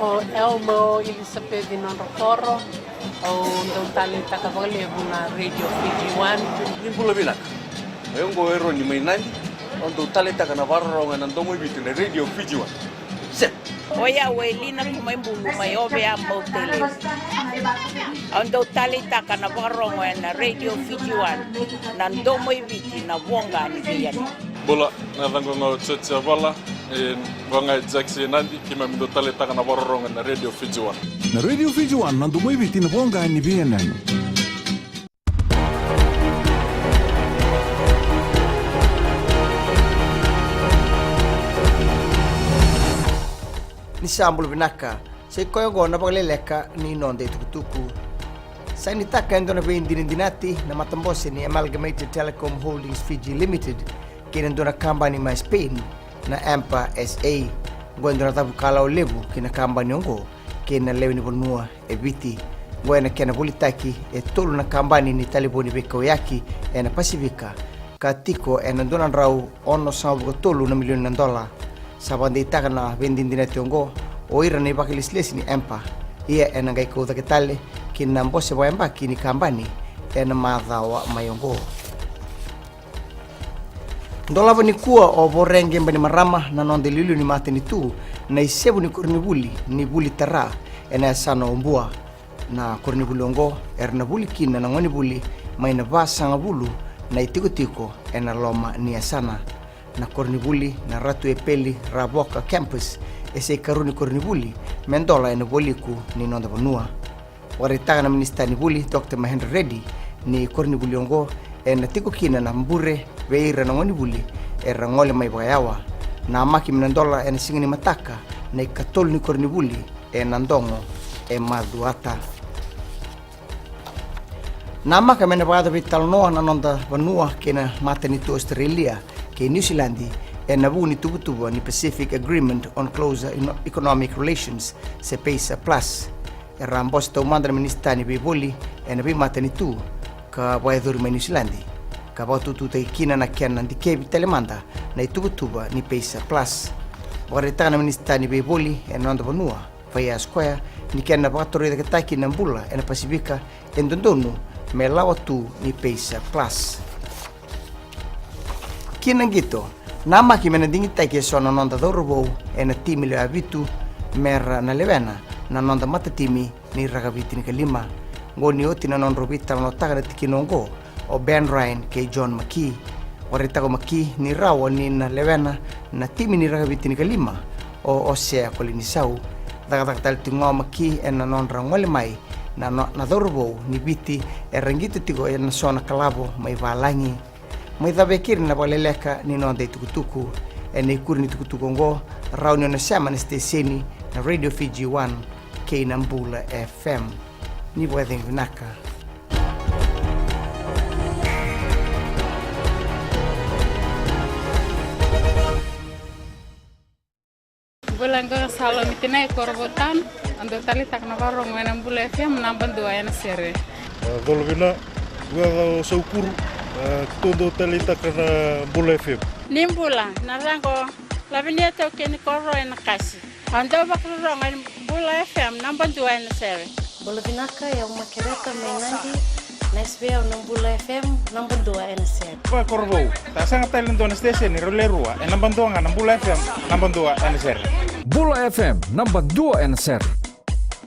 O Elmo Elizabeth Nonroforo o ndong talenta kavalevu na Radio Fiji One. Nimbula bilak. Ayongo ero ni mainandi. Ondo talenta kana varro ngana ndomo bitu na Radio Fiji One. Set. Oya welina kumaimbulu mayobe ambotele. Ondo talenta kana varro ngana Radio Fiji One. Na ndomo ibiti na wonga ni biyani. Bola na dangonga tsetse bala Wanga Jackson nandi kima mindo talenta kana varro ngana Radio Fiji One. Na Radio Fiji One na ndomo ibiti na wonga ni biyani. Ni sambulu binaka sai koyo gona pagleleka ni nonde tukutuku sai ni taka ndona be indinati na matambose ni Amalgamated Telecom Holdings Fiji Limited kina ndona company ma Spain na Ampa SA ngondona tabu kala olebu kina company ngo kina lewni bonua ebiti ngwana kena bulitaki tolu na company ni taliboni beko yaki na Pasifika katiko ndona rau ono sabu tolu na milioni na dola sabande itaka na vendindinati ongo oira ni bakilisles ni empa ia enangai ko daketale kina mbose wa empa kini kambani ena madhawa mayongo ndolava ni kuwa o borenge mbani marama na nonde lilu ni mateni tu na isebu ni kornibuli ni buli tara ena sana ombua na kornibuli ongo erna buli kina na ngoni buli maina basa ngabulu na itiko ena loma ni asana na kornibuli na ratu epeli raboka campus ese karuni kornibuli mendola ena boliku ni nonda bonua waritaka na minista ni buli Dr. Mahendra Reddy ni kornibuli ongo ena tiko kina na mbure veira na ngoni buli era ngole mai bayawa na maki mendola ena singini mataka na ikatol ni kornibuli ena ndongo maduata na maka mena bagada vitalnoa na nonda bonua kena mateni to Australia ke New Zealand nabuni tubutubu ni Pacific Agreement on Closer Economic Relations CEPACE Plus rambos to mandra ministani beboli nabi matani tu ka baedur New Zealand ka batu tu te kina na kiana di ke telemanda na tubutubu ni PACE Plus waretana ministani beboli nanda bonua faya square ni kiana batori de taki na mbula na Pasifika endondonu melawa tu ni PACE Plus kina gitu nama ki mena dingi take sono nonda dorbo ena timi le abitu mer na levena na nonda mata timi ni ragabiti ni kalima ngoni oti na non robita no taga tikinongo o Ben Ryan ke John Maki warita ko Maki ni rawa ni na levena na timi ni ragabiti ni kalima o osea kolinisau daga tal tingo Maki ena non rangole mai na dorbo ni biti erangito tigo ena sona kalabo mai valangi mai dabekir na baleleka ni nonde tukutuku ene kurni tukutuku ngo rauni na sama na steseni na Radio Fiji One ke Nambula FM ni bwedeng vinaka Bulangga salon itinay korbotan ando tali tak navarro ngana Nambula FM namban dua ena sere dolvina gua saukuru todo talita kana Nambula FM. Nimbula narango lavinia to ken korro en kasi. Ando bakro ngan Nambula FM namban dua en sere. Bolavinaka ya makereka mainandi na SBA Nambula FM namban dua en sere. Ba korbo. Ta sanga talent on station ni rolerua en namban dua ngan Nambula FM namban dua en sere. Bula FM namban dua en sere.